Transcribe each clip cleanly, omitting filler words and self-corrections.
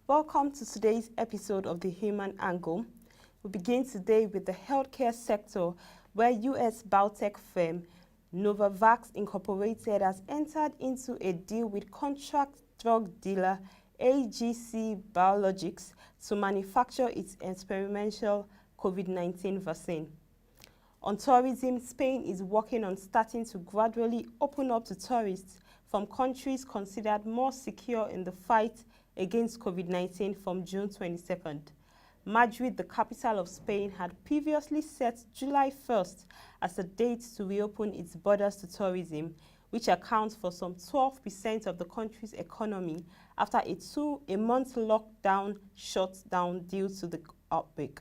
Welcome to today's episode of The Human Angle. We begin today with the healthcare sector, where U.S. biotech firm Novavax Incorporated has entered into a deal with contract drug dealer AGC Biologics to manufacture its experimental COVID-19 vaccine. On tourism, Spain is working on starting to gradually open up to tourists from countries considered more secure in the fight against COVID-19 from June 22nd. Madrid, the capital of Spain, had previously set July 1st as the date to reopen its borders to tourism, which accounts for some 12% of the country's economy after a month lockdown shut down due to the outbreak.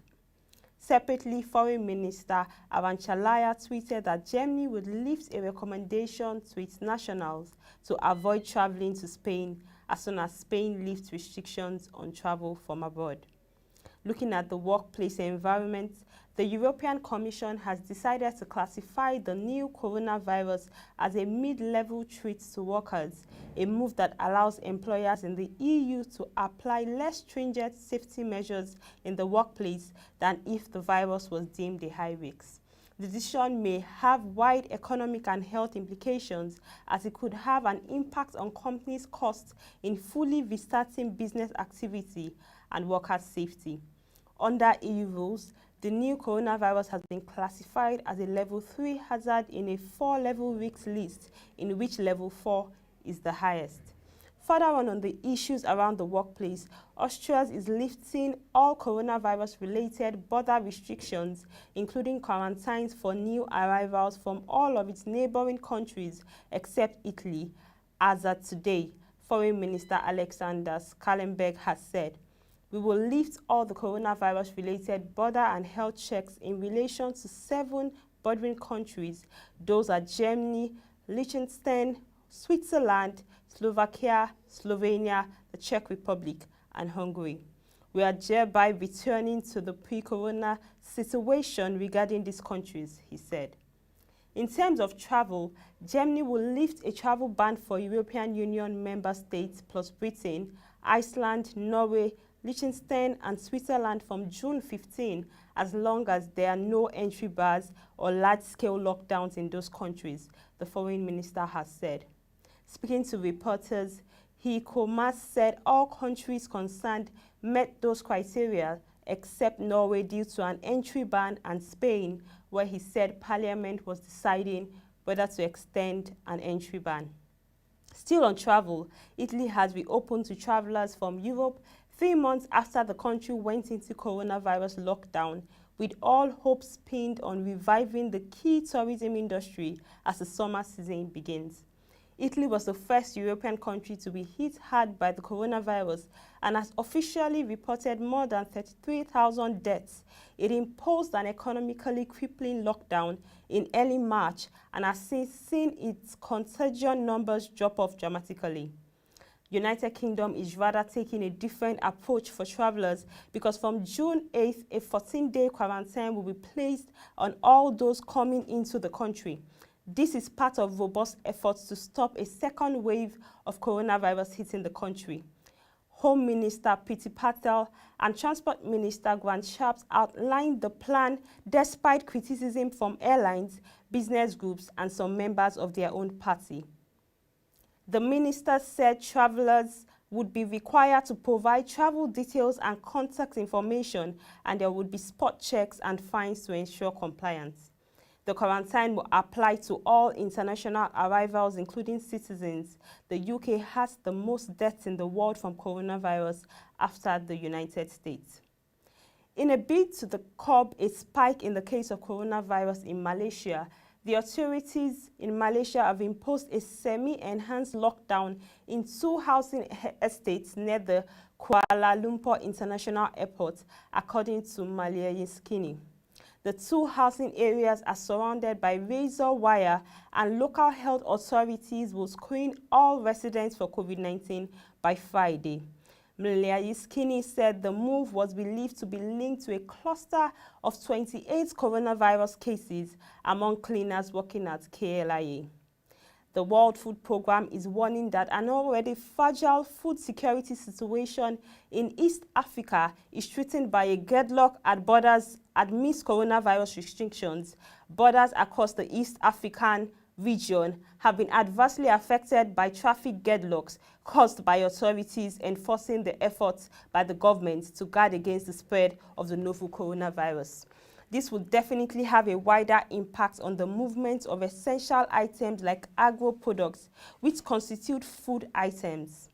Separately, Foreign Minister Aranchalaya tweeted that Germany would lift a recommendation to its nationals to avoid traveling to Spain as soon as Spain lifts restrictions on travel from abroad. Looking at the workplace environment, the European Commission has decided to classify the new coronavirus as a mid-level threat to workers, a move that allows employers in the EU to apply less stringent safety measures in the workplace than if the virus was deemed a high risk. The decision may have wide economic and health implications, as it could have an impact on companies' costs in fully restarting business activity and worker safety. Under EU rules, the new coronavirus has been classified as a level 3 hazard in a 4-level risk list, in which level 4 is the highest. Further on the issues around the workplace, Austria is lifting all coronavirus-related border restrictions, including quarantines for new arrivals from all of its neighboring countries except Italy, as of today, Foreign Minister Alexander Schallenberg has said. We will lift all the coronavirus-related border and health checks in relation to 7 bordering countries. Those are Germany, Liechtenstein, Switzerland, Slovakia, Slovenia, the Czech Republic, and Hungary. We are thereby returning to the pre-corona situation regarding these countries, he said. In terms of travel, Germany will lift a travel ban for European Union member states plus Britain, Iceland, Norway, Liechtenstein, and Switzerland from June 15, as long as there are no entry bars or large-scale lockdowns in those countries, the foreign minister has said. Speaking to reporters, Heiko said all countries concerned met those criteria except Norway due to an entry ban, and Spain, where he said Parliament was deciding whether to extend an entry ban. Still on travel, Italy has reopened to travelers from Europe 3 months after the country went into coronavirus lockdown, with all hopes pinned on reviving the key tourism industry as the summer season begins. Italy was the first European country to be hit hard by the coronavirus and has officially reported more than 33,000 deaths. It imposed an economically crippling lockdown in early March and has since seen its contagion numbers drop off dramatically. United Kingdom is rather taking a different approach for travelers because from June 8th, a 14-day quarantine will be placed on all those coming into the country. This is part of robust efforts to stop a second wave of coronavirus hitting the country. Home Minister Priti Patel and Transport Minister Grant Shapps outlined the plan despite criticism from airlines, business groups, and some members of their own party. The minister said travelers would be required to provide travel details and contact information, and there would be spot checks and fines to ensure compliance. The quarantine will apply to all international arrivals, including citizens. The UK has the most deaths in the world from coronavirus after the United States. In a bid to curb a spike in the case of coronavirus in Malaysia, the authorities in Malaysia have imposed a semi-enhanced lockdown in 2 housing estates near the Kuala Lumpur International Airport, according to Malaysia. The 2 housing areas are surrounded by razor wire, and local health authorities will screen all residents for COVID-19 by Friday. Malaysia said the move was believed to be linked to a cluster of 28 coronavirus cases among cleaners working at KLIA. The World Food Programme is warning that an already fragile food security situation in East Africa is threatened by a gridlock at borders amidst coronavirus restrictions. Borders across the East African region have been adversely affected by traffic gridlocks caused by authorities enforcing the efforts by the government to guard against the spread of the novel coronavirus. This will definitely have a wider impact on the movement of essential items like agro products, which constitute food items.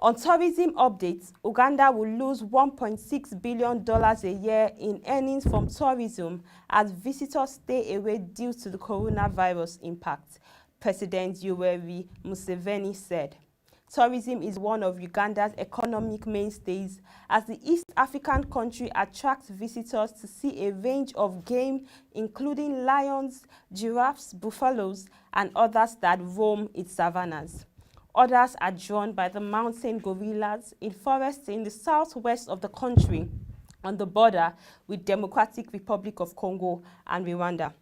On tourism updates, Uganda will lose $1.6 billion a year in earnings from tourism as visitors stay away due to the coronavirus impact, President Yoweri Museveni said. Tourism is one of Uganda's economic mainstays as the East African country attracts visitors to see a range of game including lions, giraffes, buffaloes, and others that roam its savannas. Others are drawn by the mountain gorillas in forests in the southwest of the country on the border with Democratic Republic of Congo and Rwanda.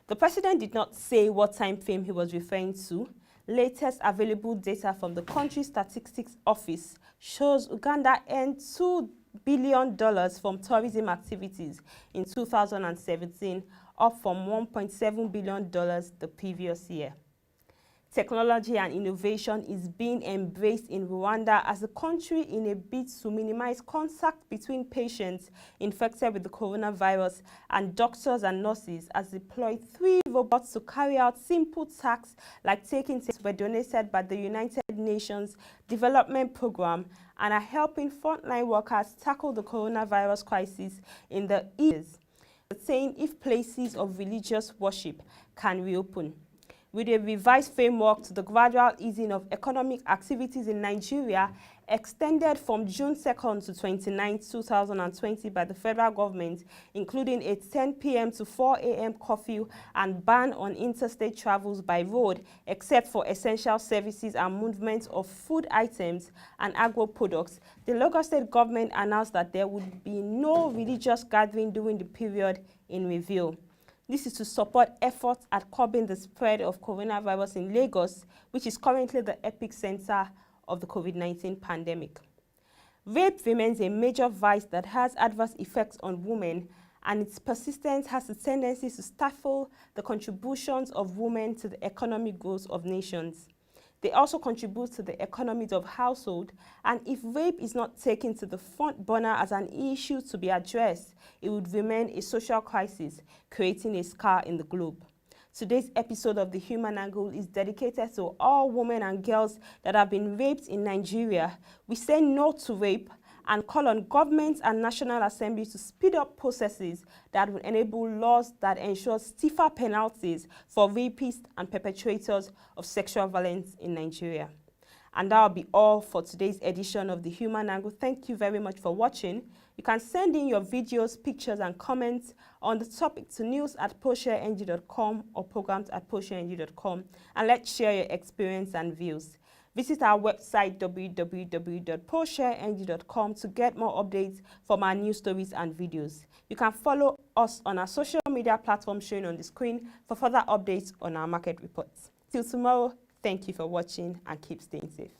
The president did not say what time frame he was referring to. Latest available data from the country's statistics office shows Uganda earned $2 billion from tourism activities in 2017, up from $1.7 billion the previous year. Technology and innovation is being embraced in Rwanda as a country in a bid to minimize contact between patients infected with the coronavirus and doctors and nurses as deployed 3 robots to carry out simple tasks like taking tests were donated by the United Nations Development Programme and are helping frontline workers tackle the coronavirus crisis in the east, saying if places of religious worship can reopen. With a revised framework to the gradual easing of economic activities in Nigeria, extended from June 2nd to 29, 2020 by the federal government, including a 10 p.m. to 4 a.m. curfew and ban on interstate travels by road, except for essential services and movement of food items and agro products, the Lagos State government announced that there would be no religious gathering during the period in review. This is to support efforts at curbing the spread of coronavirus in Lagos, which is currently the epicenter of the COVID-19 pandemic. Rape remains a major vice that has adverse effects on women, and its persistence has a tendency to stifle the contributions of women to the economic growth of nations. They also contribute to the economies of household, and if rape is not taken to the front burner as an issue to be addressed, it would remain a social crisis, creating a scar in the globe. Today's episode of The Human Angle is dedicated to all women and girls that have been raped in Nigeria. We say no to rape and call on governments and National Assembly to speed up processes that will enable laws that ensure stiffer penalties for rapists and perpetrators of sexual violence in Nigeria. And that will be all for today's edition of The Human Angle. Thank you very much for watching. You can send in your videos, pictures, and comments on the topic to news@poshareng.com or programs@poshareng.com, and let's share your experience and views. Visit our website www.poshareng.com to get more updates from our news stories and videos. You can follow us on our social media platforms shown on the screen for further updates on our market reports. Till tomorrow, thank you for watching and keep staying safe.